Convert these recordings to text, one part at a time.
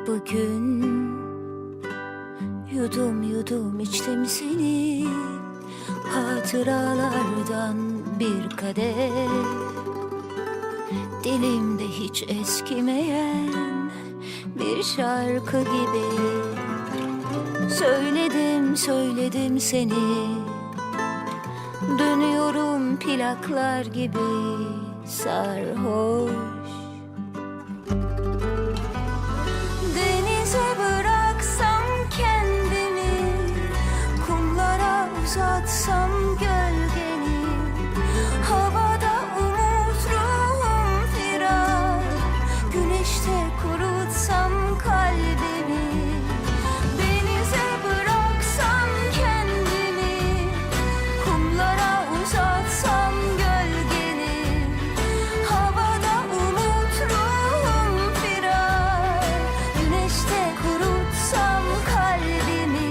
Bugün yudum yudum içtim seni, hatıralardan bir kadeh. Dilimde hiç eskimeyen bir şarkı gibi. Söyledim söyledim seni, dönüyorum plaklar gibi sarhoş. Denize bıraksam kendimi, kumlara uzatsam gölgeni, havada umut ruhum firar, güneşte kurutsam kalbimi. Denize bıraksam kendimi, kumlara uzatsam gölgeni, havada umut ruhum firar, güneşte kurutsam kalbimi.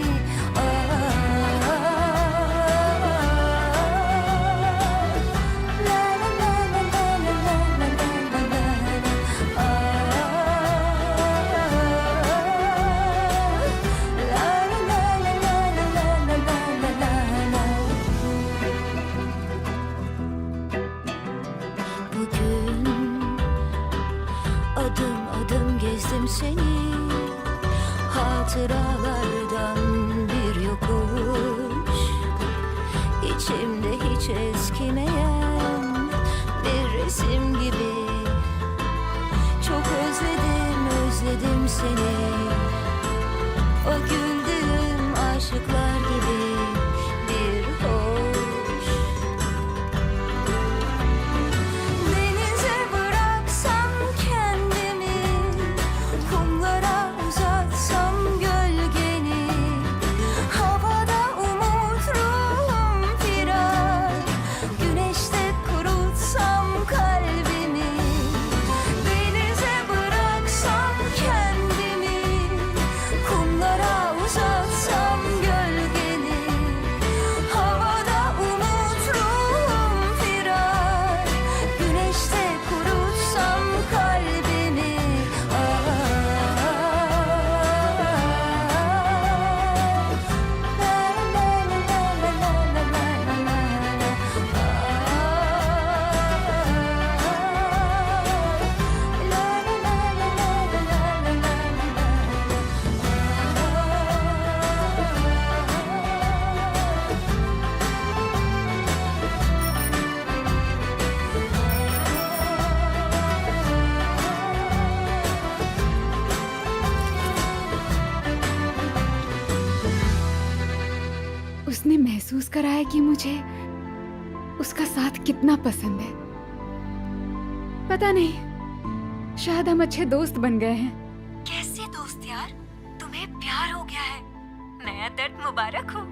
Bugün adım adım gezdim seni, hatıralardan bir yokuş. İçimde hiç eskimeyen bir resim gibi. Çok özledim özledim seni, o güldüğüm aşıklar gibi bir hoş. Denize bıraksam kendimi, kumlara uzatsam gölgeni, havada umut ruhum firar, güneşte kurutsam kalbimi. Denize bıraksam kendimi, kumlara uzatsam gölgeni, havada umut ruhum firar, güneşte kurutsam kalbimi. उसने महसूस कराया कि मुझे उसका साथ कितना पसंद है। पता नहीं, शायद हम अच्छे दोस्त बन गए हैं। कैसे दोस्त यार, तुम्हें प्यार हो गया है, नया दर्द मुबारक हो।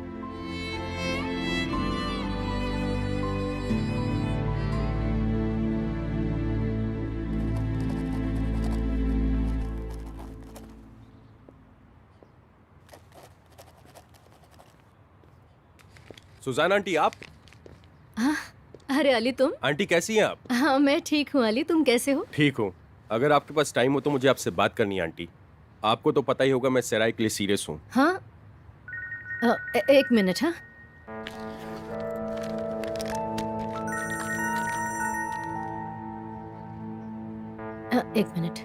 सुजान आंटी आप? अरे अली तुम? आंटी कैसी हैं आप? हाँ मैं ठीक हूँ अली, तुम कैसे हो? ठीक हूँ। अगर आपके पास टाइम हो तो मुझे आपसे बात करनी है आंटी। आपको तो पता ही होगा मैं सराय के लिए सीरियस हूँ। हाँ एक मिनट। हाँ एक मिनट।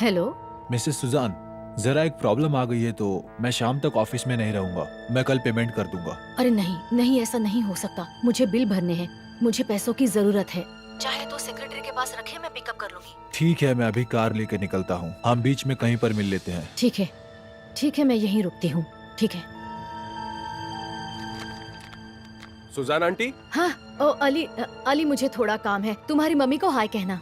हेलो मिसेस सुजान, जरा एक प्रॉब्लम आ गई है तो मैं शाम तक ऑफिस में नहीं रहूंगा। मैं कल पेमेंट कर दूंगा। अरे नहीं नहीं, ऐसा नहीं हो सकता, मुझे बिल भरने हैं, मुझे पैसों की जरूरत है। चाहे तो सेक्रेटरी के पास रखे, मैं पिकअप कर लूंगी। ठीक है, मैं अभी कार लेके निकलता हूँ। हम बीच में कहीं पर मिल लेते हैं। ठीक है, मैं यहीं रुकती हूँ। ठीक है। सुजान आंटी? हाँ ओ अली मुझे थोड़ा काम है, तुम्हारी मम्मी को हाय कहना।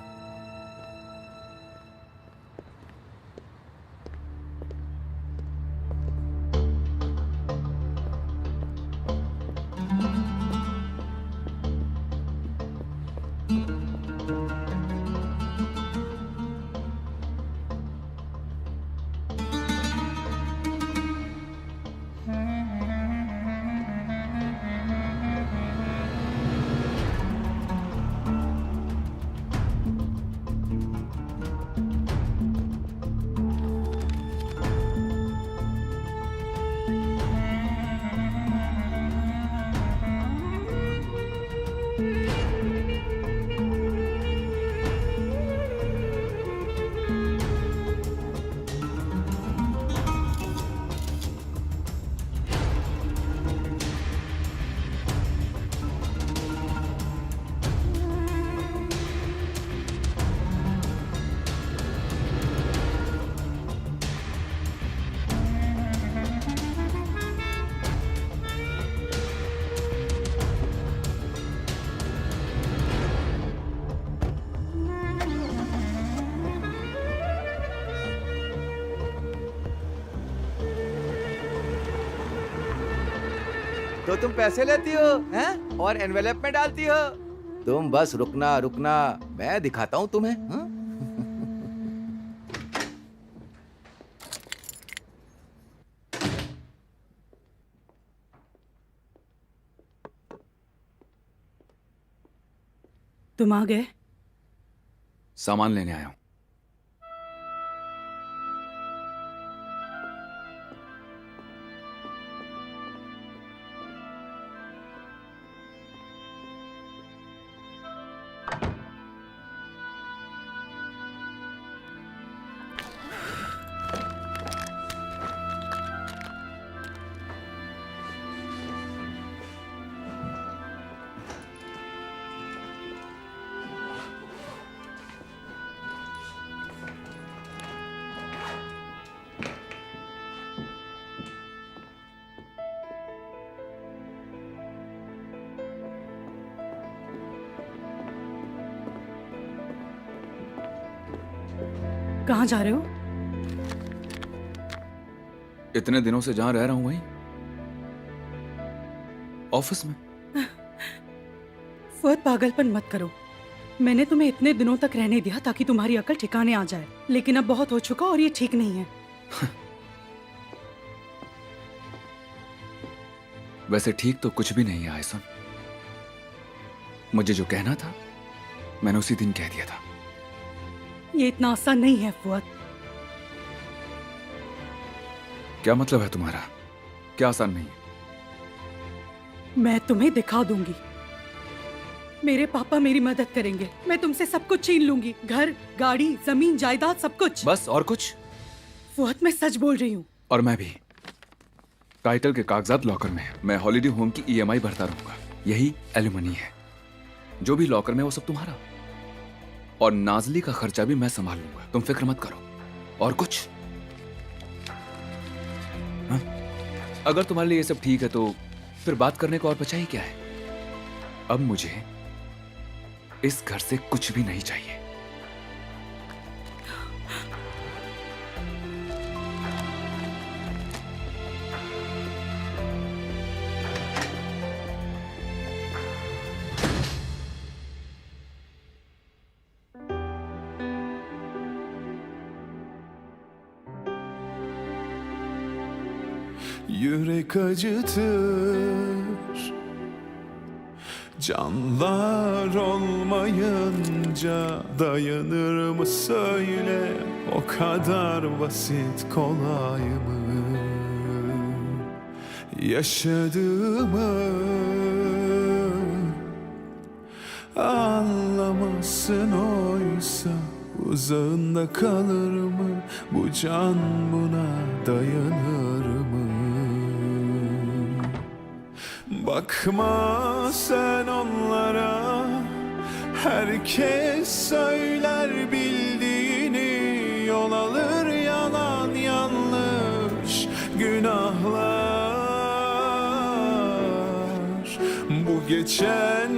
तो तुम पैसे लेती हो हैं और एनवेलप में डालती हो। तुम बस रुकना रुकना, मैं दिखाता हूँ तुम्हें। हाँ? तुम आ गए? सामान लेने आया हूं। कहाँ जा रहे हो? इतने दिनों से जहां रह रहा हूं वहीं, ऑफिस में। फुआद, पागलपन मत करो। मैंने तुम्हें इतने दिनों तक रहने दिया ताकि तुम्हारी अकल ठिकाने आ जाए, लेकिन अब बहुत हो चुका और ये ठीक नहीं है। वैसे ठीक तो कुछ भी नहीं है आयसन। मुझे जो कहना था मैंने उसी दिन कह दिया था। ये इतना आसान नहीं है फुआद। क्या मतलब है तुम्हारा? क्या आसान नहीं है? मैं तुम्हें दिखा दूंगी। मेरे पापा मेरी मदद करेंगे। मैं तुमसे सब कुछ छीन लूंगी, घर, गाड़ी, जमीन, जायदाद, सब कुछ। बस? और कुछ? फुआद, मैं सच बोल रही हूँ। और मैं भी। टाइटल के कागजात लॉकर में है। मैं हॉलिडे होम की ईएमआई भरता रहूंगा। यही एलिमनी है। जो भी लॉकर में वो सब तुम्हारा। और नाजली का खर्चा भी मैं संभाल लूंगा, तुम फिक्र मत करो। और कुछ? हाँ? अगर तुम्हारे लिए ये सब ठीक है तो फिर बात करने को और बचा ही क्या है? अब मुझे इस घर से कुछ भी नहीं चाहिए। Yürek acıtır, canlar olmayınca dayanır mı söyle, o kadar basit kolay mı? Yaşadığımı anlamazsın oysa, uzağında kalır mı bu can, buna dayanır mı? Bakma sen onlara, herkes söyler bildiğini, yol alır yalan yanlış günahlar. Bu geçen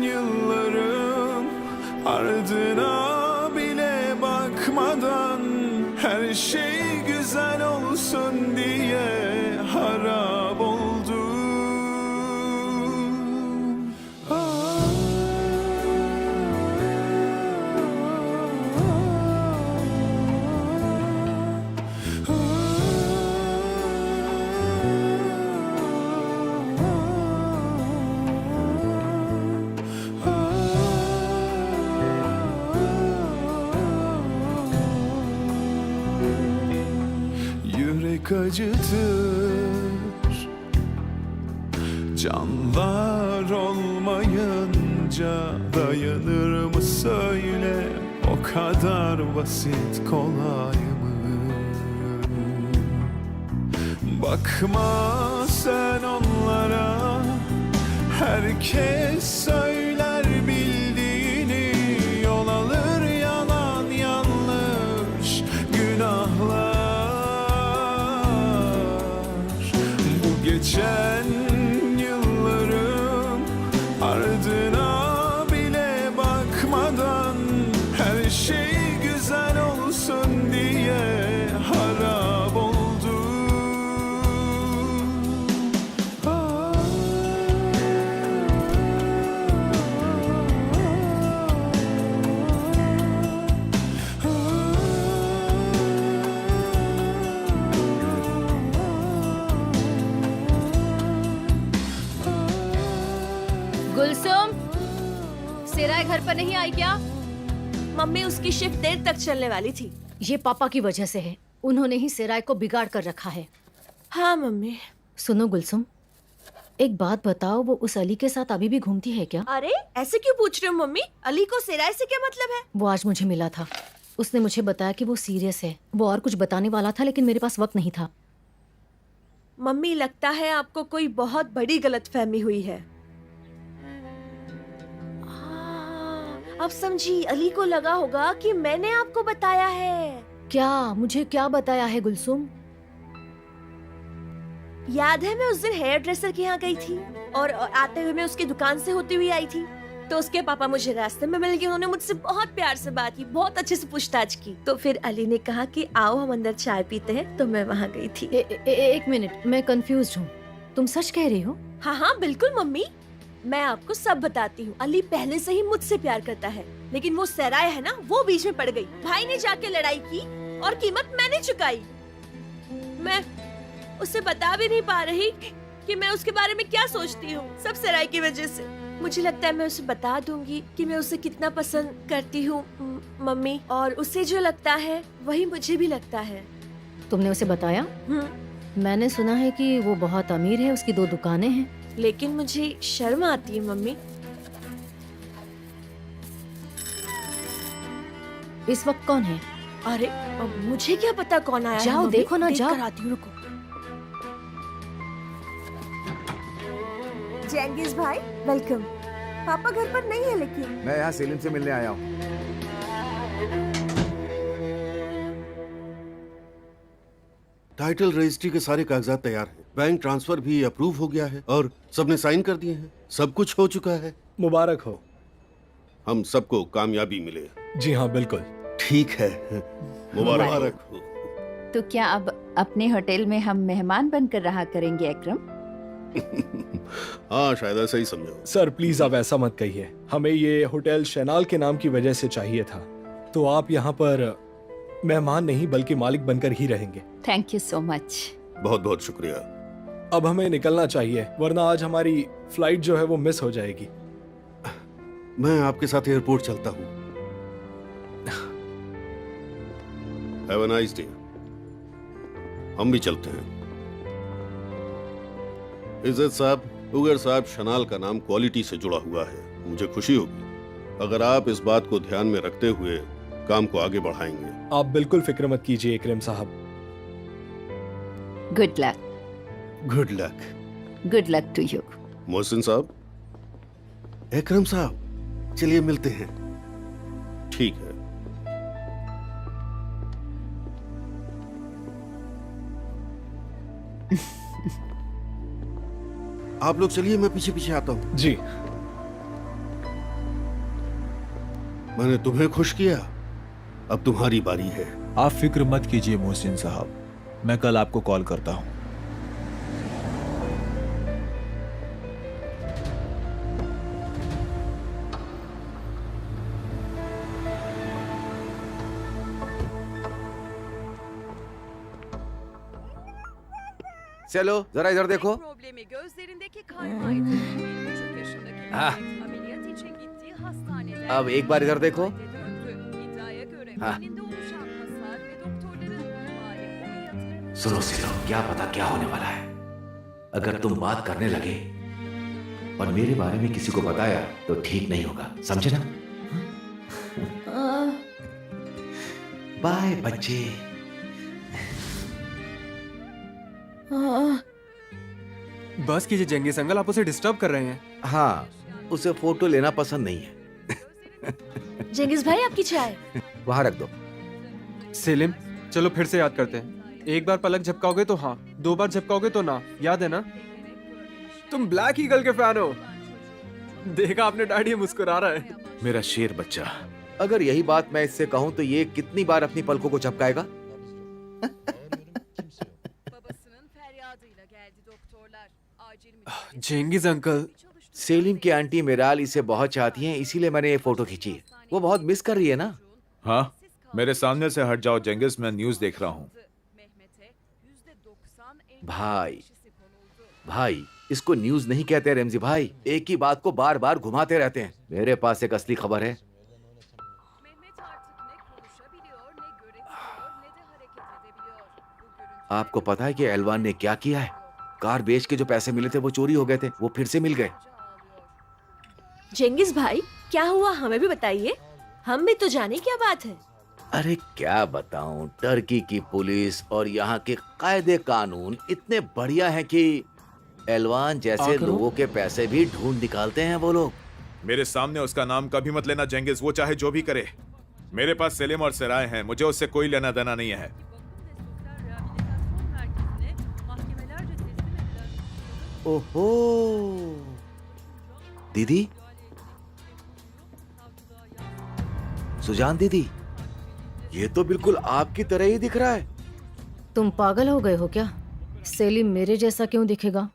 yılların ardına bile bakmadan, her şey güzel olsun diye harap oldum. Yürek acıtır, canlar olmayınca dayanır mı söyle, o kadar basit kolay mı? Bakma sen onlara, herkes söyler bildiğini, yol alır yalan yanlış günahlar. Geçen yılların ardına bile bakmadan, her şey güzel olsun diye harap oldum. सेराय घर पर नहीं आई क्या? Mummy उसकी shift देर तक चलने वाली थी। ये पापा की वजह से है। उन्होंने ही सेराय को बिगाड़ कर रखा है। हाँ मम्मी। सुनो गुलसुम, एक बात बताओ, वो उस अली के साथ अभी भी घूमती है क्या? अरे ऐसे क्यों पूछ रहे हो मम्मी? अली को सेराय से क्या मतलब है? वो आज मुझे मिला था। उसने मुझे बताया कि वो सीरियस है। वो और कुछ बताने वाला था लेकिन मेरे पास वक्त नहीं था। मम्मी लगता है आपको कोई बहुत बड़ी गलतफहमी हुई है। अब समझी, अली को लगा होगा कि मैंने आपको बताया है। क्या? मुझे क्या बताया है गुलसुम? याद है मैं उस दिन हेयर ड्रेसर के यहाँ गई थी और आते हुए मैं उसकी दुकान से होती हुई आई थी, तो उसके पापा मुझे रास्ते में मिल गए। उन्होंने मुझसे बहुत प्यार से बात की, बहुत अच्छे से पूछताछ की। तो फिर अली ने कहा कि आओ हम अंदर चाय पीते हैं, तो मैं वहाँ गई थी। एक मिनट, मैं कंफ्यूज हूँ। तुम सच कह रही हो? हाँ हाँ बिल्कुल मम्मी, मैं आपको सब बताती हूँ। अली पहले से ही मुझसे प्यार करता है, लेकिन वो सेराय है ना, वो बीच में पड़ गई। भाई ने जाके लड़ाई की और कीमत मैंने चुकाई। मैं उसे बता भी नहीं पा रही कि मैं उसके बारे में क्या सोचती हूँ, सब सेराय की वजह से। मुझे लगता है मैं उसे बता दूंगी कि मैं उसे कितना पसंद करती हूँ मम्मी, और उसे जो लगता है वही मुझे भी लगता है। तुमने उसे बताया? मैंने सुना है कि वो बहुत अमीर है, उसकी 2 दुकानें हैं। लेकिन मुझे शर्म आती है मम्मी। इस वक्त कौन है? अरे अब मुझे क्या पता कौन आया है। जाओ मम्मी, देखो ना, देख जाओ। कर आती हूँ, रुको। जेंगिस भाई वेलकम। पापा घर पर नहीं है, लेकिन मैं यहाँ सेलिम से मिलने आया हूँ। टाइटल रजिस्ट्री के सारे कागजात तैयार हैं, बैंक ट्रांसफर भी अप्रूव हो गया है और सबने साइन कर दिए हैं। सब कुछ हो चुका है। मुबारक हो। हम सबको कामयाबी मिले। जी हाँ बिल्कुल। ठीक है, मुबारक हो। तो क्या अब अपने होटल में हम मेहमान बनकर रहा करेंगे अकरम? हाँ शायद ऐसा ही समझो। सर प्लीज आप ऐसा मत कहिए। हमें ये होटल शैनाल के नाम की वजह से चाहिए था, तो आप यहाँ पर मेहमान नहीं बल्कि मालिक बनकर ही रहेंगे। Thank you so much. बहुत बहुत शुक्रिया। अब हमें निकलना चाहिए, वरना आज हमारी फ्लाइट जो है वो मिस हो जाएगी। मैं आपके साथ एयरपोर्ट चलता हूँ। Have a nice day. हम भी चलते हैं। इज्जत साहब, उगर साहब, शनाल का नाम क्वालिटी से जुड़ा हुआ है। मुझे खुशी होगी अगर आप इस बात को ध्यान में रखते हुए काम को आगे बढ़ाएंगे। आप बिल्कुल फिक्र मत कीजिए Ikram sahab. Good luck. Good luck. Good luck to you. Mohsin sahab, Ikram साहब, चलिए मिलते हैं। ठीक है। आप लोग चलिए, मैं पीछे पीछे आता हूं। जी। मैंने तुम्हें खुश किया, अब तुम्हारी बारी है। आप फिक्र मत कीजिए मोहसिन साहब, मैं कल आपको कॉल करता हूं। चलो जरा इधर देखो। अब एक बार इधर देखो। हाँ। सुनो सिलो, क्या पता क्या होने वाला है। अगर तुम बात करने लगे और मेरे बारे में किसी को बताया तो ठीक नहीं होगा, समझे ना? बाय बच्चे। बस कीजिए जेंगिस अंकल, आप उसे डिस्टर्ब कर रहे हैं। हाँ, उसे फोटो लेना पसंद नहीं है। जेंगिस भाई आपकी चाय वहां रख दो। सेलिम, चलो फिर से याद करते हैं। एक बार पलक झपकाओगे तो हाँ, 2 बार झपकाओगे तो ना, याद है ना? तुम ब्लैक ईगल के फैन हो। देखा आपने, डैडी मुस्कुरा रहा है। मेरा शेर बच्चा। अगर यही बात मैं इससे कहूं तो ये कितनी बार अपनी पलकों को झपकाएगा? जेंगिस अंकल, सेलिम की आंटी मिराल इसे बहुत चाहती हैं, इसीलिए मैंने ये फोटो खींची है। वो बहुत मिस कर रही है ना? हाँ, मेरे सामने से हट जाओ जेंगिस, मैं न्यूज़ देख रहा हूँ। भाई, भाई इसको न्यूज नहीं कहते रेमजी भाई, एक ही बात को बार बार घुमाते रहते हैं। मेरे पास एक असली खबर है। आपको पता है कि एलवान ने क्या किया है? कार बेच के जो पैसे मिले थे वो चोरी हो गए थे, वो फिर से मिल गए। जेंगिस भाई क्या हुआ, हमें भी बताइए, हम भी तो जाने क्या बात है। अरे क्या बताऊं, टर्की की पुलिस और यहाँ के कायदे कानून इतने बढ़िया हैं कि एलवान जैसे लोगों के पैसे भी ढूंढ निकालते हैं वो लोग। मेरे सामने उसका नाम कभी मत लेना जेंगिस, वो चाहे जो भी करे। मेरे पास सेलिम और सराय हैं, मुझे उससे कोई लेना देना नहीं है। ओहो दीदी, सुजान दीदी, ये तो बिल्कुल आपकी तरह ही दिख रहा है। तुम पागल हो गए हो क्या? सेलिम मेरे जैसा क्यों दिखेगा?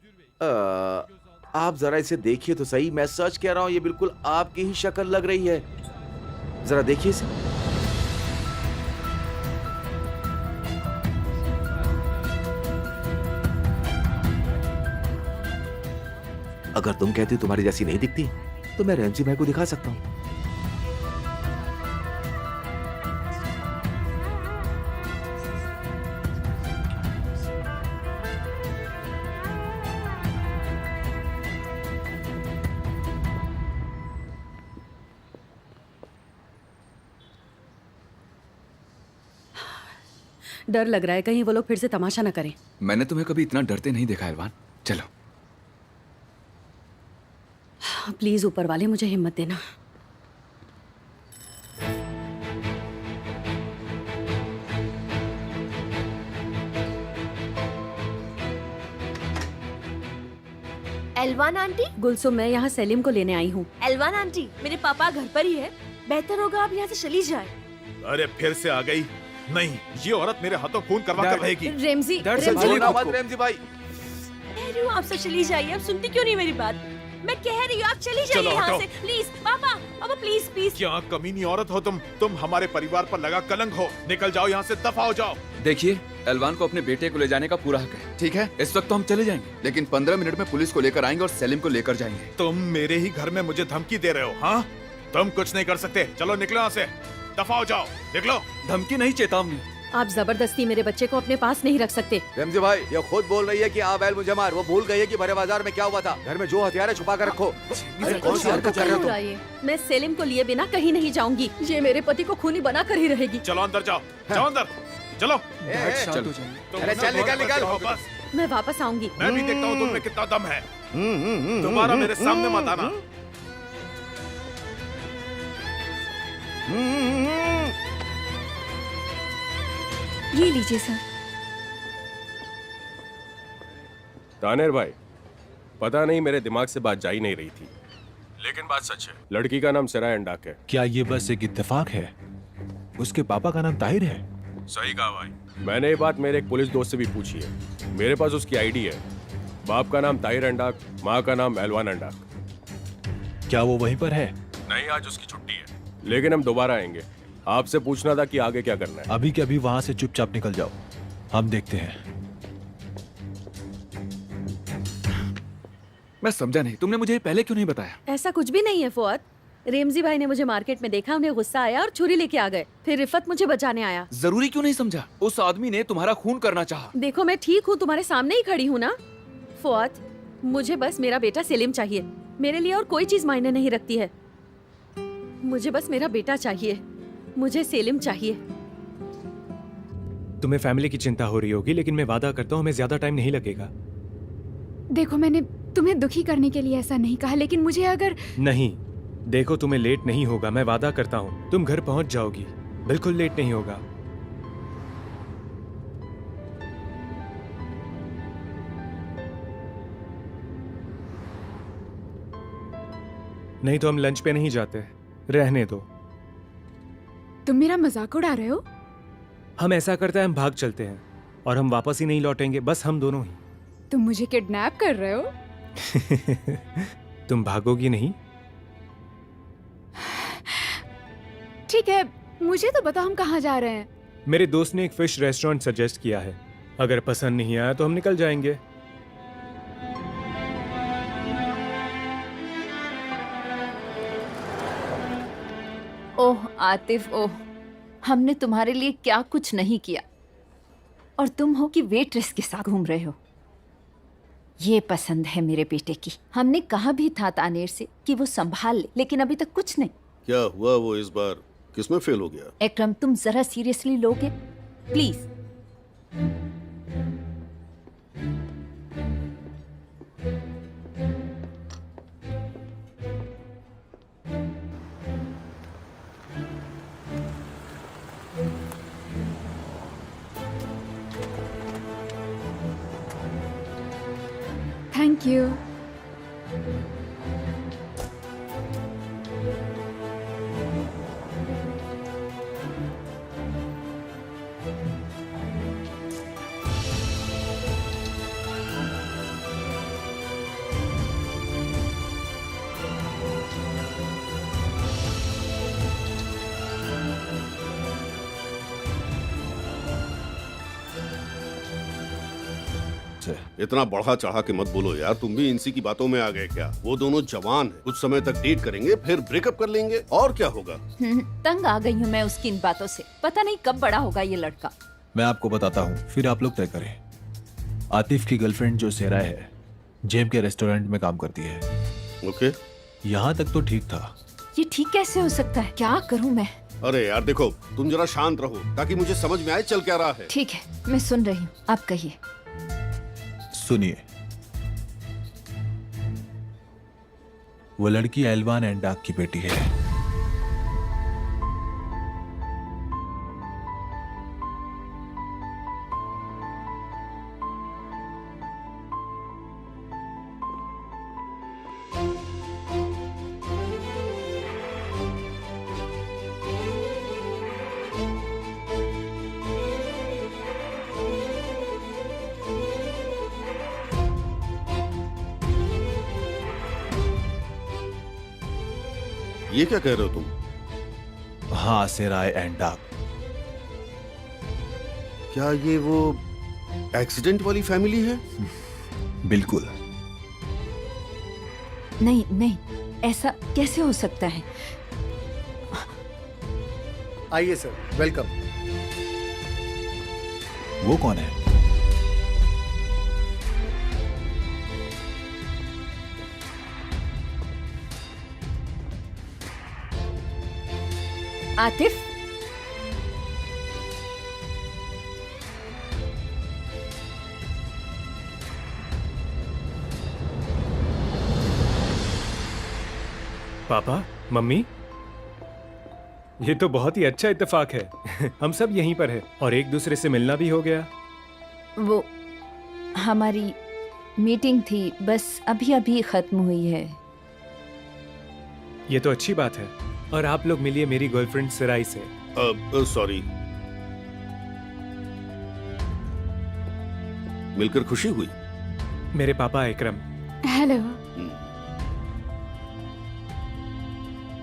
आप जरा इसे देखिए तो सही, मैं सच कह रहा हूँ, ये बिल्कुल आपकी ही शक्ल लग रही है। जरा देखिए इसे। अगर तुम कहती तुम्हारी जैसी नहीं दिखती तो मैं रेमजी भाई को दिखा सकता हूँ। डर लग रहा है कहीं वो लोग फिर से तमाशा न करें। मैंने तुम्हें कभी इतना डरते नहीं देखा एलवान। चलो प्लीज ऊपर वाले मुझे हिम्मत देना। एलवान आंटी। गुलसुम, मैं यहाँ सेलिम को लेने आई हूँ। एलवान आंटी, मेरे पापा घर पर ही है, बेहतर होगा आप यहाँ से चली जाए। अरे फिर से आ गई। नहीं, ये औरत मेरे हाथों खून करवा कर रहेगी। रेमजी, रेमजी भाई, कह रही हूँ आप सब चली जाइए, आप सुनती क्यों नहीं मेरी बात? मैं कह रही हूँ आप चली जाइए यहाँ से, प्लीज। पापा पापा प्लीज प्लीज। क्या कमीनी औरत हो तुम हमारे परिवार पर लगा कलंक हो। निकल जाओ यहाँ से, दफा हो जाओ। देखिए, एलवान को अपने बेटे को ले जाने का पूरा हक है, ठीक है? इस वक्त तो हम चले जाएंगे, लेकिन 15 मिनट में पुलिस को लेकर आएंगे और सेलिम को लेकर जाएंगे। तुम मेरे ही घर में मुझे धमकी दे रहे हो? हाँ, तुम कुछ नहीं कर सकते। चलो निकलो यहाँ से, दफा हो जाओ। निकलो। धमकी नहीं, चेतावनी। आप जबरदस्ती मेरे बच्चे को अपने पास नहीं रख सकते। रेमजी भाई, ये खुद बोल रही है कि आप एल मुझे मार। वो भूल गई है कि भरे बाजार में क्या हुआ था। घर में जो हथियार है छुपा कर रखो। कौन सी हरकत कर रहे हो तुम? मैं सेलिम को लिए बिना कहीं नहीं जाऊंगी। ये मेरे पति को खूनी बना कर ही रहेगी। चलो अंदर जाओ, जाओ अंदर, चलो। अरे चल निकल। बस मैं वापस आऊंगी। मैं भी देखता हूँ तुम में कितना दम है। दोबारा मेरे सामने मत आना। ये लीजिए सर। तानेर भाई, पता नहीं मेरे दिमाग से बात जा ही नहीं रही थी, लेकिन बात सच है। लड़की का नाम सराय अंडाक है। क्या ये बस एक इत्तेफाक है? उसके पापा का नाम ताहिर है। सही कहा भाई। मैंने ये बात मेरे एक पुलिस दोस्त से भी पूछी है। मेरे पास उसकी आईडी है। बाप का नाम ताहिर अंडाक, माँ का नाम एलवान अंडाक। क्या वो वहीं पर है? नहीं, आज उसकी छुट्टी है, लेकिन हम दोबारा आएंगे। आपसे पूछना था कि आगे क्या करना है। अभी के अभी वहां से चुपचाप निकल जाओ, हम देखते हैं। मैं समझा नहीं, तुमने मुझे पहले क्यों नहीं बताया? ऐसा कुछ भी नहीं है फुआद। रेमजी भाई ने मुझे मार्केट में देखा, उन्हें गुस्सा आया और छुरी लेके आ गए। फिर रिफत मुझे बचाने आया। जरूरी क्यों नहीं समझा? उस आदमी ने तुम्हारा खून करना चाहा। देखो मैं ठीक हूँ, तुम्हारे सामने ही खड़ी हूँ ना। फुआद, मुझे बस मेरा बेटा सेलिम चाहिए। मेरे लिए और कोई चीज मायने नहीं रखती है। मुझे बस मेरा बेटा चाहिए, मुझे सेलिम चाहिए। तुम्हें फैमिली की चिंता हो रही होगी, लेकिन मैं वादा करता हूँ हमें ज्यादा टाइम नहीं लगेगा। देखो, मैंने तुम्हें दुखी करने के लिए ऐसा नहीं कहा, लेकिन मुझे अगर नहीं, देखो तुम्हें लेट नहीं होगा, मैं वादा करता हूँ। तुम घर पहुंच जाओगी, बिल्कुल लेट नहीं होगा। नहीं तो हम लंच पे नहीं जाते, रहने दो। तुम मेरा मजाक उड़ा रहे हो? हम ऐसा करते हैं, हम भाग चलते हैं और हम वापस ही नहीं लौटेंगे, बस हम दोनों ही। तुम मुझे किडनैप कर रहे हो? तुम भागोगी नहीं? ठीक है, मुझे तो बताओ हम कहाँ जा रहे हैं। मेरे दोस्त ने एक फिश रेस्टोरेंट सजेस्ट किया है, अगर पसंद नहीं आया तो हम निकल जाएंगे। ओह आतिफ, ओह, हमने तुम्हारे लिए क्या कुछ नहीं किया और तुम हो कि वेट्रेस के साथ घूम रहे हो। ये पसंद है मेरे बेटे की। हमने कहा भी था तानेर से कि वो संभाल ले, लेकिन अभी तक कुछ नहीं। क्या हुआ वो इस बार किसमें फेल हो गया? एकरम, तुम जरा सीरियसली लोगे प्लीज। Thank you. इतना बढ़ा चढ़ा के मत बोलो यार, तुम भी इनसी की बातों में आ गए क्या? वो दोनों जवान हैं, कुछ समय तक डेट करेंगे फिर ब्रेकअप कर लेंगे और क्या होगा। तंग आ गई हूँ मैं उसकी इन बातों से। पता नहीं कब बड़ा होगा ये लड़का। मैं आपको बताता हूँ, फिर आप लोग तय करें। आतिफ की गर्लफ्रेंड जो सेरा है, जेम के रेस्टोरेंट में काम करती है। ओके, यहाँ तक तो ठीक था। ये ठीक कैसे हो सकता है? क्या करूँ मैं? अरे यार देखो, तुम जरा शांत रहो ताकि मुझे समझ में आए चल क्या रहा है। ठीक है, मैं सुन रही हूँ, आप कहिए। सुनिए, वो लड़की एलवान एंडाक की बेटी है। ये क्या कह रहे हो तुम? हाँ, सेराय एंडाक। क्या ये वो एक्सीडेंट वाली फैमिली है? बिल्कुल। नहीं नहीं, ऐसा कैसे हो सकता है? आइए सर, वेलकम। वो कौन है? आतिफ, पापा, मम्मी, ये तो बहुत ही अच्छा इत्तेफाक है। हम सब यहीं पर हैं और एक दूसरे से मिलना भी हो गया। वो हमारी मीटिंग थी, बस अभी अभी खत्म हुई है। ये तो अच्छी बात है। और आप लोग मिलिए मेरी गर्लफ्रेंड सिराई से। सॉरी, मिलकर खुशी हुई। मेरे पापा इकरम। हेलो।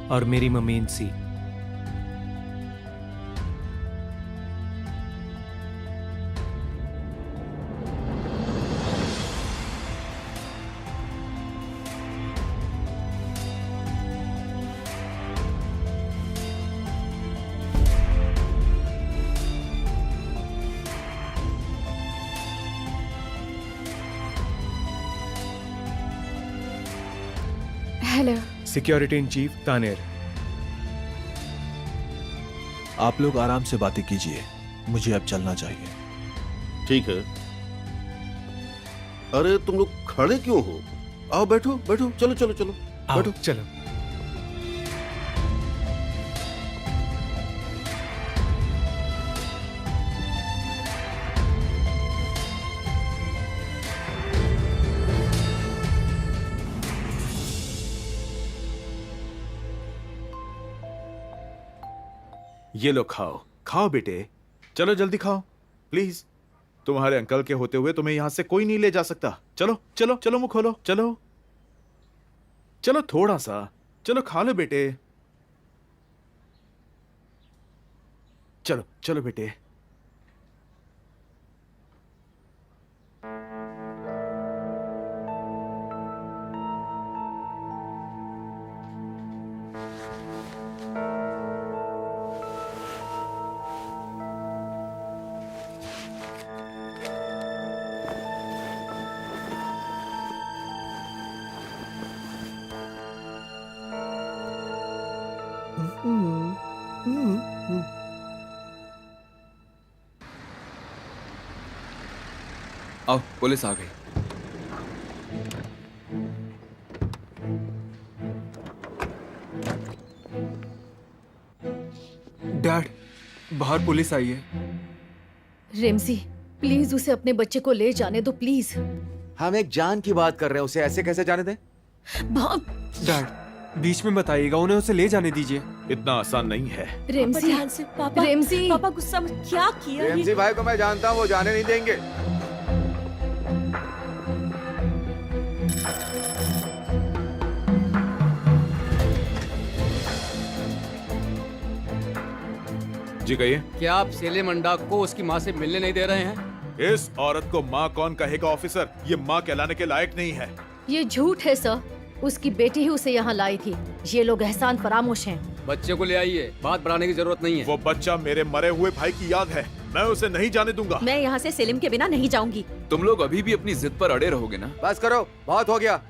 और मेरी mummy Insi. Hello. Security in chief Taner. आप लोग आराम से बातें कीजिए, मुझे अब चलना चाहिए। ठीक है। अरे तुम लोग खड़े क्यों हो? आओ बैठो बैठो, चलो चलो चलो बैठो। चलो। ये लो, खाओ खाओ बेटे, चलो जल्दी खाओ प्लीज। तुम्हारे अंकल के होते हुए तुम्हें यहां से कोई नहीं ले जा सकता। चलो चलो चलो, मुंह खोलो, चलो चलो, थोड़ा सा, चलो खा लो बेटे, चलो चलो बेटे। आओ, पुलिस आ गई। डैड, बाहर पुलिस आई है। रेमजी, प्लीज उसे अपने बच्चे को ले जाने दो, प्लीज। हम एक जान की बात कर रहे हैं, उसे ऐसे कैसे जाने दें? डैड, बीच में बताइएगा, उन्हें उसे ले जाने दीजिए। इतना आसान नहीं है। पापा ध्यान से, पापा। रेमजी, पापा गुस्सा मत, क्या किया ये? रेमजी भाई को मैं जानता हूँ, वो जाने नहीं देंगे। जी कहिए। क्या आप सेलिम अंडाक को उसकी माँ से मिलने नहीं दे रहे हैं? इस औरत को माँ कौन कहेगा ऑफिसर? ये माँ कहलाने के लायक नहीं है। ये झूठ है सर, उसकी बेटी ही उसे यहाँ लाई थी। ये लोग एहसान फरामोश हैं। बच्चे को ले आइए, बात बढ़ाने की जरूरत नहीं है। वो बच्चा मेरे मरे हुए भाई की याद है, मैं उसे नहीं जाने दूंगा। मैं यहाँ से सेलिम के बिना नहीं जाऊंगी। तुम लोग अभी भी अपनी जिद पर अड़े रहोगे ना? बस करो, बहुत हो गया।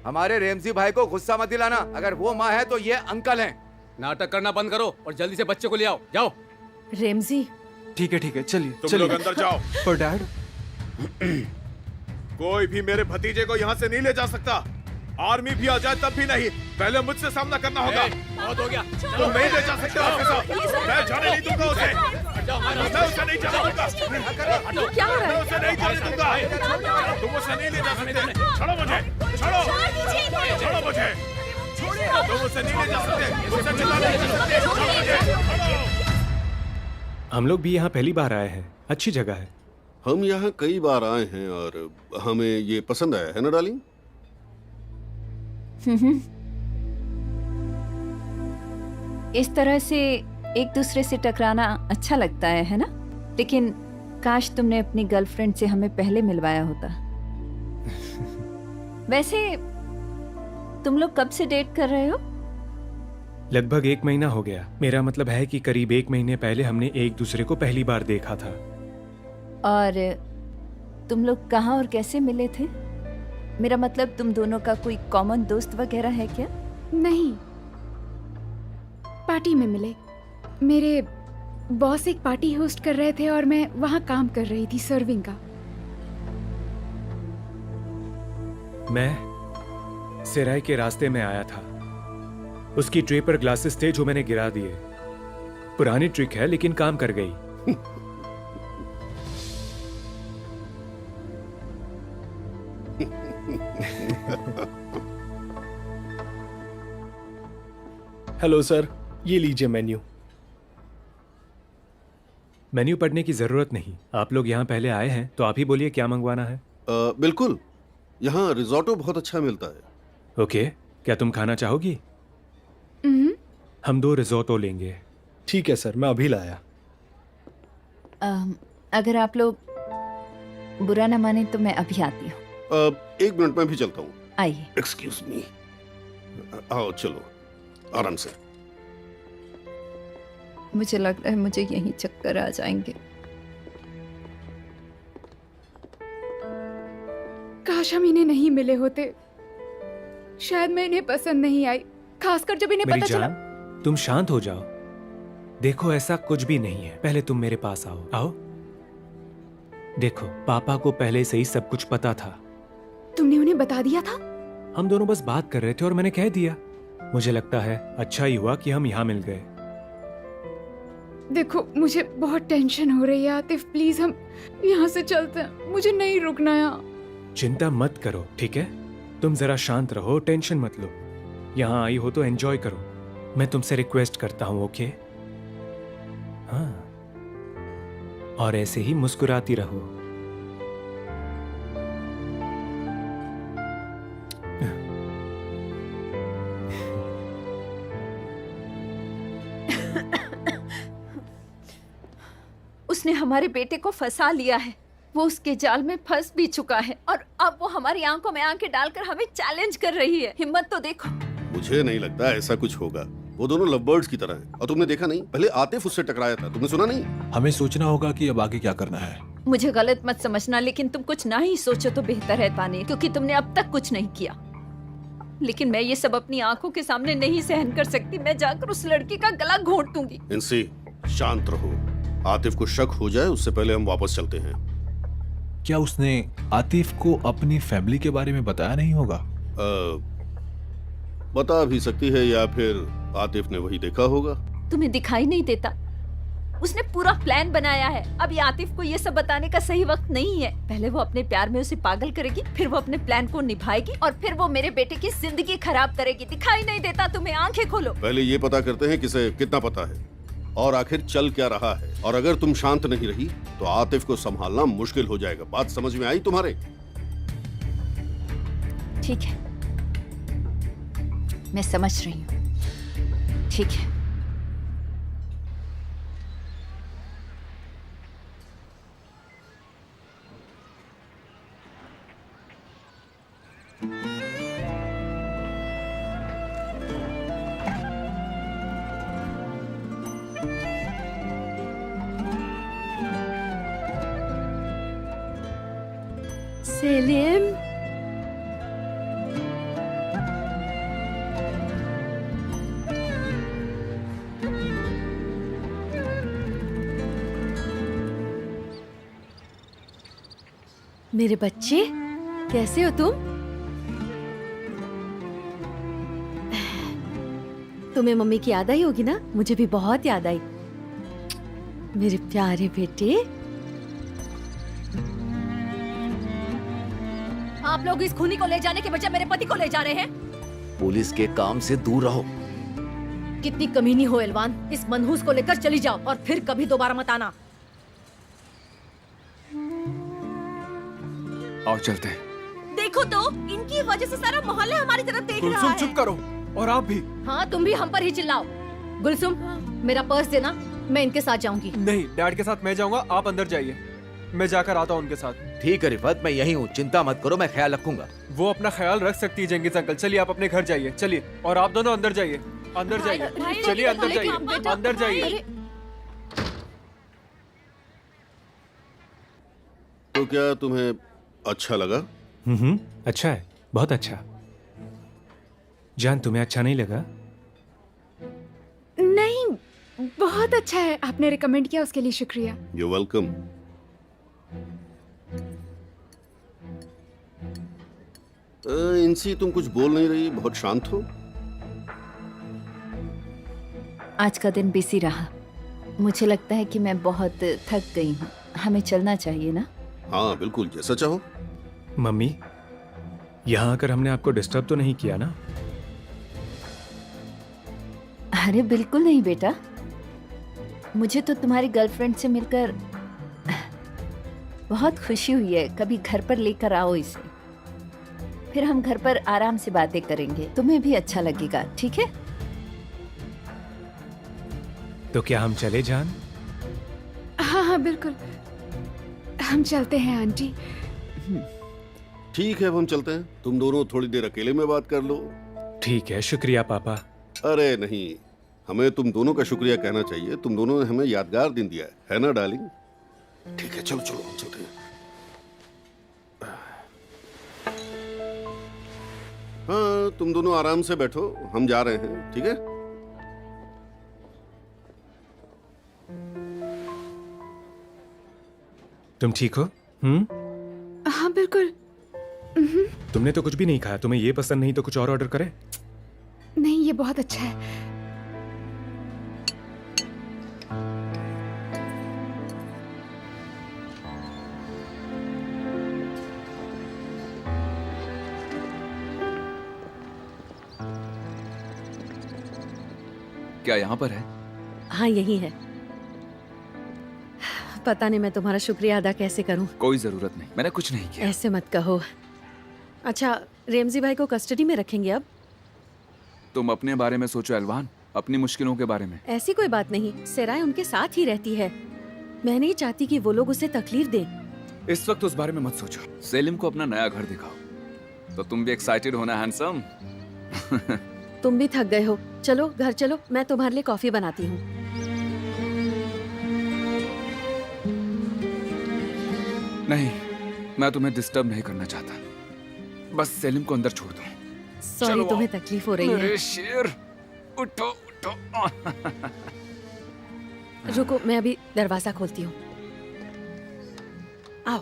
हमारे रेमजी भाई को गुस्सा मत दिलाना। अगर वो माँ है तो ये अंकल हैं। नाटक करना बंद करो और जल्दी से बच्चे को ले आओ, जाओ। रेमजी, ठीक है, चलिए। तुम लोग अंदर जाओ। पर डैड, कोई भी मेरे भतीजे को यहाँ से नहीं ले जा सकता। आर्मी भी आ जाए तब भी नहीं, पहले मुझसे सामना करना होगा। बहुत हो गया, तुम नहीं ले जा सकते ऑफिसर। मैं जाने नहीं दूंगा उसे। मैं उसे नहीं जाने दूंगा। क्या हो रहा है? मैं उसे नहीं जाने दूंगा। तुम उसे नहीं ले जा सकते। छोड़ो मुझे, छोड़ो मुझे। तुम उसे नहीं ले जा सकते। उसे चिल्ला नहीं जा सकते। छोड़ो मुझे। हम लोग भी यहाँ पहली बार आए हैं, अच्छी जगह है। हम यहाँ कई बार आए हैं और हमें ये पसंद आया है ना डार्लिंग? इस तरह से एक दूसरे से टकराना अच्छा लगता है ना? लेकिन काश तुमने अपनी गर्लफ्रेंड से हमें पहले मिलवाया होता। वैसे तुम लोग कब से डेट कर रहे हो? लगभग 1 महीना हो गया। मेरा मतलब है कि करीब 1 महीने पहले हमने एक दूसरे को पहली बार देखा था। और तुम लोग कहाँ और कैसे मिले थे? मेरा मतलब तुम दोनों का कोई कॉमन दोस्त वगैरह है क्या? नहीं, पार्टी में मिले। मेरे बॉस एक पार्टी होस्ट कर रहे थे और मैं वहाँ काम कर रही थी, सर्विंग का। मैं सेराय के रास्ते में आया था। उसकी ट्रे पर ग्लासेस थे जो मैंने गिरा दिए। पुरानी ट्रिक है लेकिन काम कर गई। हेलो सर, ये लीजिए मेन्यू। मेन्यू पढ़ने की जरूरत नहीं। आप लोग यहाँ पहले आए हैं तो आप ही बोलिए क्या मंगवाना है। बिल्कुल, यहाँ रिजोटो बहुत अच्छा मिलता है। ओके, क्या तुम खाना चाहोगी? हम 2 रिजोटो लेंगे। ठीक है सर, मैं अभी लाया। अगर आप लोग बुरा ना माने तो मैं अभी आती हूँ। 1 मिनट में भी चलता हूँ। आइए। Excuse me. आओ, चलो आराम से। मुझे लग रहा है मुझे यहीं चक्कर आ जाएंगे। काश हम इन्हें नहीं मिले होते। शायद मैं इन्हें पसंद नहीं आई, खासकर जब इन्हें मेरी पता चला। जान, तुम शांत हो जाओ। देखो, ऐसा कुछ भी नहीं है। पहले तुम मेरे पास आओ। आओ। देखो, पापा को पहले से ही सब कुछ पता था। तुमने उन्हें बता दिया था? हम दोनों बस बात कर रहे थे और मैंने कह दिया। मुझे लगता है अच्छा ही हुआ कि हम यहाँ मिल गए। देखो, मुझे बहुत टेंशन हो रही है आतिफ, प्लीज हम यहाँ से चलते हैं। मुझे नहीं रुकना यहाँ। चिंता मत करो, ठीक है? तुम जरा शांत रहो, टेंशन मत लो। यहाँ आई हो तो एंजॉय करो। मैं तुमसे रिक्वेस्ट करता हूँ, ओके? हाँ, और ऐसे ही मुस्कुराती रहो। उसने हमारे बेटे को फंसा लिया है। वो उसके जाल में फंस भी चुका है और अब वो हमारी आंखों में आंखें डालकर हमें चैलेंज कर रही है। हिम्मत तो देखो। मुझे नहीं लगता ऐसा कुछ होगा। वो दोनों लवबर्ड्स की तरह हैं। और तुमने देखा नहीं, पहले आतिफ उससे टकराया था, तुमने सुना नहीं? हमें सोचना होगा कि अब आगे क्या करना है। मुझे गलत मत समझना, लेकिन तुम कुछ ना ही सोचो तो बेहतर है ताने, क्योंकि तुमने अब तक कुछ नहीं किया। लेकिन मैं ये सब अपनी आंखों के सामने नहीं सहन कर सकती। मैं जाकर उस लड़की का गला घोंट दूंगी। इनसे शांत रहो। आतिफ को शक हो जाए उससे पहले हम वापस चलते हैं। क्या उसने आतिफ को अपनी फैमिली के बारे में बताया नहीं होगा? बता भी सकती है या फिर आतिफ ने वही देखा होगा। तुम्हें दिखाई नहीं देता? उसने पूरा प्लान बनाया है। अब ये आतिफ को ये सब बताने का सही वक्त नहीं है। पहले वो अपने प्यार में उसे पागल करेगी, फिर वो अपने प्लान को निभाएगी और फिर वो मेरे बेटे की जिंदगी खराब करेगी। दिखाई नहीं देता तुम्हें? आंखें खोलो। पहले ये पता करते हैं किसे कितना पता है और आखिर चल क्या रहा है। और अगर तुम शांत नहीं रही तो आतिफ को संभालना मुश्किल हो जाएगा। बात समझ में आई तुम्हारे? ठीक है, मैं समझ रही हूँ। ठीक है। सेलिम, मेरे बच्चे, कैसे हो तुम? तुम्हें मम्मी की याद आई होगी ना? मुझे भी बहुत याद आई। मेरे प्यारे बेटे, आप लोग इस खूनी को ले जाने के बजाय मेरे पति को ले जा रहे हैं। पुलिस के काम से दूर रहो। कितनी कमीनी हो एलवान, इस मनहूस को लेकर चली जाओ और फिर कभी दोबारा मत आना। आओ चलते हैं। देखो तो, इनकी वजह से सारा मोहल्ला हमारी तरफ देख रहा है। चुप करो, और आप भी। हाँ, तुम भी हम पर ही चिल्लाओ। गुलसुम, मेरा पर्स देना, मैं इनके साथ जाऊंगी। नहीं, डैड के साथ मैं जाऊंगा, आप अंदर जाइए। मैं जाकर आता हूँ उनके साथ। ठीक है रिफत, मैं यही हूँ, चिंता मत करो, मैं ख्याल रखूंगा। वो अपना ख्याल रख सकती है जंगीज अंकल। चलिए आप अपने घर जाइए, चलिए। और आप दोनों अंदर जाइए, अंदर जाइए, चलिए अंदर जाइए, अंदर जाइए। तो क्या तुम्हें अच्छा लगा? अच्छा है, बहुत अच्छा। जान, तुम्हें अच्छा नहीं लगा? नहीं, बहुत अच्छा है। आपने रिकमेंड किया उसके लिए शुक्रिया। You welcome. इंसी, तुम कुछ बोल नहीं रही, बहुत शांत हो। आज का दिन बिजी रहा। मुझे लगता है कि मैं बहुत थक गई हूँ। हमें चलना चाहिए ना? हाँ बिल्कुल, जैसा चाहो। मम्मी, यहाँ आकर हमने आपको डिस्टर्ब तो नहीं किया ना? अरे बिल्कुल नहीं बेटा, मुझे तो तुम्हारी गर्लफ्रेंड से मिलकर बहुत खुशी हुई है। कभी घर पर लेकर आओ इसे, फिर हम घर पर आराम से बातें करेंगे। तुम्हें भी अच्छा लगेगा, ठीक है? तो क्या हम चले जान? हाँ हाँ बिल्कुल, हम चलते हैं आंटी। ठीक है, अब हम चलते हैं। तुम दोनों थोड़ी देर अकेले में बात कर लो। ठीक है, शुक्रिया पापा। अरे नहीं, हमें तुम दोनों का शुक्रिया कहना चाहिए। तुम दोनों ने हमें यादगार दिन दिया है ना डार्लिंग? ठीक है, चलो चलो चलते हैं। हाँ, तुम दोनों आराम से बैठो, हम जा रहे हैं, ठीक है? तुम ठीक हो? हाँ बिल्कुल। तुमने तो कुछ भी नहीं खाया। तुम्हें ये पसंद नहीं तो कुछ और ऑर्डर करें? नहीं, ये बहुत अच्छा है। क्या यहाँ पर है? हाँ यही है। पता नहीं मैं तुम्हारा शुक्रिया अदा कैसे करूं। कोई जरूरत नहीं, मैंने कुछ नहीं किया। ऐसे मत कहो। अच्छा, रेमजी भाई को कस्टडी में रखेंगे अब? तुम अपने बारे में सोचो एलवान, अपनी मुश्किलों के बारे में। ऐसी कोई बात नहीं, सेराय उनके साथ ही रहती है। मैं नहीं चाहती कि वो लोग उसे तकलीफ दें। इस वक्त उस बारे में मत सोचो। सेलिम को अपना नया घर दिखाओ। तो तुम भी एक्साइटेड होना हैंडसम। तुम भी थक गए हो, चलो घर चलो, मैं तुम्हारे लिए कॉफी बनाती हूँ। नहीं, मैं तुम्हें डिस्टर्ब नहीं करना चाहता। बस सेलिम को अंदर छोड़ दो। सॉरी, तुम्हें तकलीफ हो रही है। मेरे शेर, उठो उठो। रुको, मैं अभी दरवाजा खोलती हूँ। आओ।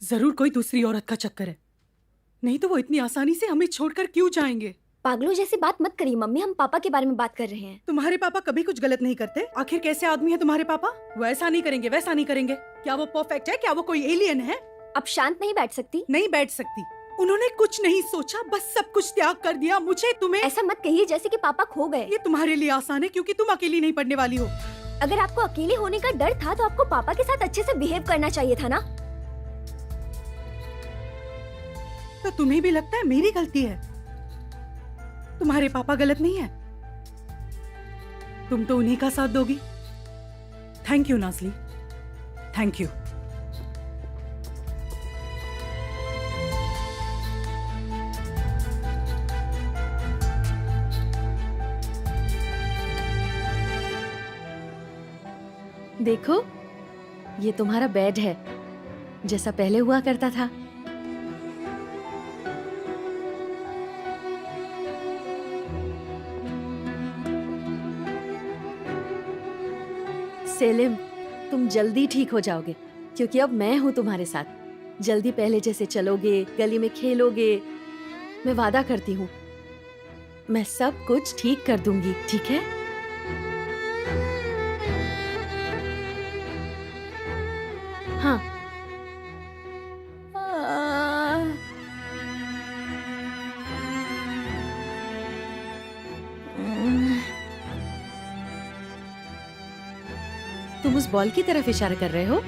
जरूर कोई दूसरी औरत का चक्कर है, नहीं तो वो इतनी आसानी से हमें छोड़कर क्यों जाएंगे? पागलों जैसी बात मत करिए मम्मी, हम पापा के बारे में बात कर रहे हैं। तुम्हारे पापा कभी कुछ गलत नहीं करते। आखिर कैसे आदमी है तुम्हारे पापा? वो ऐसा नहीं करेंगे, वैसा नहीं करेंगे। क्या वो परफेक्ट है? क्या वो कोई एलियन है? अब शांत नहीं बैठ सकती? नहीं बैठ सकती। उन्होंने कुछ नहीं सोचा, बस सब कुछ त्याग कर दिया। मुझे तुम्हें ऐसा मत कहिए जैसे कि पापा खो गए। ये तुम्हारे लिए आसान है क्योंकि तुम अकेली नहीं पढ़ने वाली हो। अगर आपको अकेले होने का डर था तो आपको पापा के साथ अच्छे से बिहेव करना चाहिए था ना। तो तुम्हें भी लगता है मेरी गलती है? तुम्हारे पापा गलत नहीं है, तुम तो उन्हीं का साथ दोगी। Thank you Nazli, thank you. देखो, ये तुम्हारा बेड है, जैसा पहले हुआ करता था। सेलिम, तुम जल्दी ठीक हो जाओगे क्योंकि अब मैं हूँ तुम्हारे साथ। जल्दी पहले जैसे चलोगे, गली में खेलोगे। मैं वादा करती हूँ, मैं सब कुछ ठीक कर दूंगी, ठीक है? हाँ। तुम उस बॉल की तरफ इशारा कर रहे हो?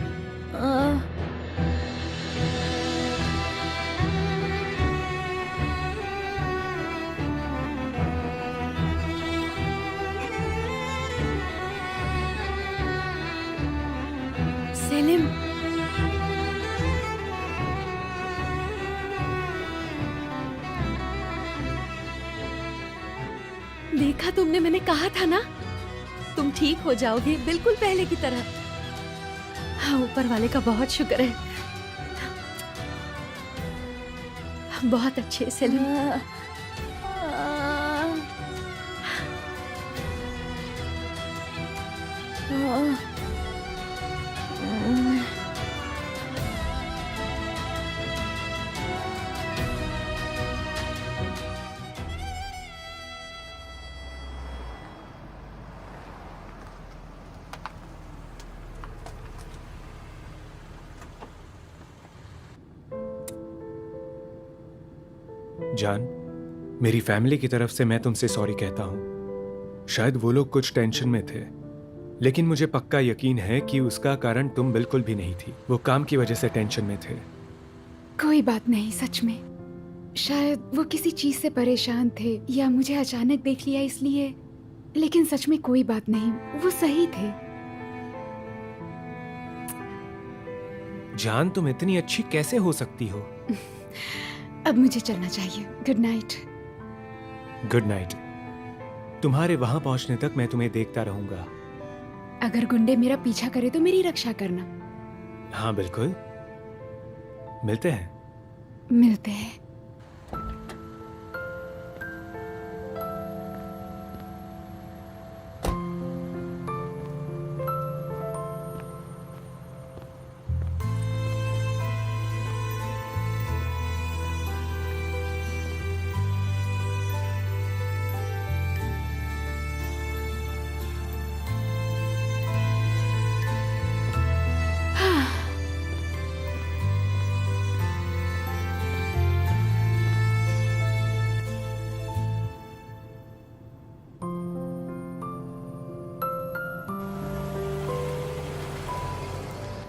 सेलिम, देखा तुमने, मैंने कहा था ना, तुम ठीक हो जाओगे बिल्कुल पहले की तरह। हाँ, ऊपर वाले का बहुत शुक्र है। बहुत अच्छे सेलिम। जान, मेरी फैमिली की तरफ से मैं तुमसे सॉरी कहता हूं। शायद वो लोग कुछ टेंशन में थे, लेकिन मुझे पक्का यकीन है कि उसका कारण तुम बिल्कुल भी नहीं थी। वो काम की वजह से टेंशन में थे। कोई बात नहीं, सच में शायद वो किसी चीज से परेशान थे या मुझे अचानक देख लिया इसलिए, लेकिन सच में कोई बात नहीं, वो सही थे। जान, तुम इतनी अच्छी कैसे हो सकती हो? अब मुझे चलना चाहिए। Good night. Good night. तुम्हारे वहां पहुंचने तक मैं तुम्हें देखता रहूंगा। अगर गुंडे मेरा पीछा करे तो मेरी रक्षा करना। हाँ बिल्कुल, मिलते हैं। मिलते हैं।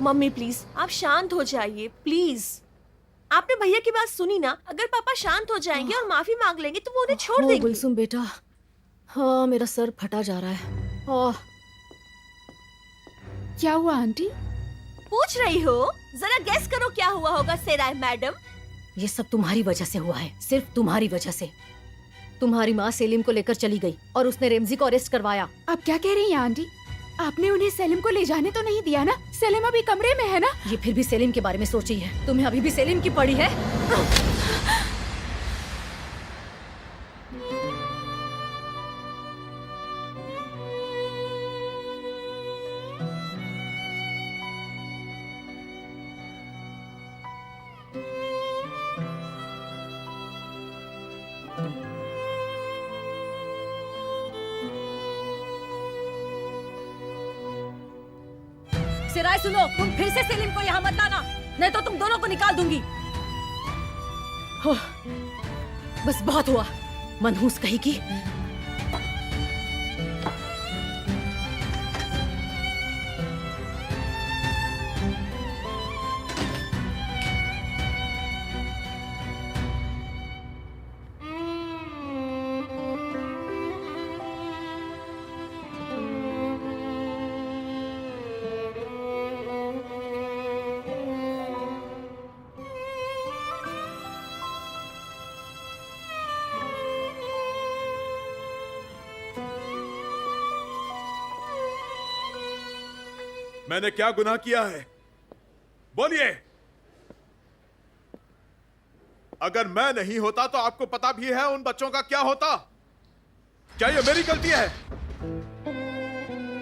मम्मी प्लीज, आप शांत हो जाइए प्लीज। आपने भैया की बात सुनी ना? अगर पापा शांत हो जाएंगे और माफी मांग लेंगे तो वो उन्हें छोड़ देंगे। गुलसुम बेटा, हाँ मेरा सर फटा जा रहा है। क्या हुआ आंटी? पूछ रही हो? जरा गेस करो क्या हुआ होगा सेराय मैडम। ये सब तुम्हारी वजह से हुआ है, सिर्फ तुम्हारी वजह से। तुम्हारी माँ सेलिम को लेकर चली गई और उसने रेमजी को अरेस्ट करवाया। आप क्या कह रही हैं आंटी? आपने उन्हें सेलिम को ले जाने तो नहीं दिया ना? सेलिम अभी कमरे में है ना? ये फिर भी सेलिम के बारे में सोची है? तुम्हें अभी भी सेलिम की पड़ी है? सिराय सुनो, तुम फिर से सेलिम को यहाँ मत लाना, नहीं तो तुम दोनों को निकाल दूंगी। हो, बस बहुत हुआ, मनहूस कहेगी। मैंने क्या गुनाह किया है? बोलिए। अगर मैं नहीं होता तो आपको पता भी है उन बच्चों का क्या होता? क्या यह मेरी गलती है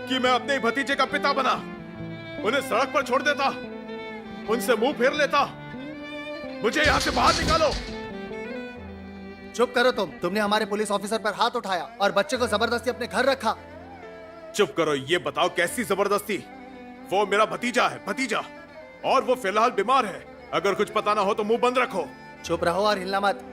कि मैं अपने ही भतीजे का पिता बना? उन्हें सड़क पर छोड़ देता, उनसे मुंह फेर लेता। मुझे यहां से बाहर निकालो। चुप करो तुमने हमारे पुलिस ऑफिसर पर हाथ उठाया और बच्चे को जबरदस्ती अपने घर रखा। चुप करो। ये बताओ कैसी जबरदस्ती? वो मेरा भतीजा है, भतीजा, और वो फिलहाल बीमार है। अगर कुछ पता ना हो तो मुंह बंद रखो। चुप रहो और हिलना मत।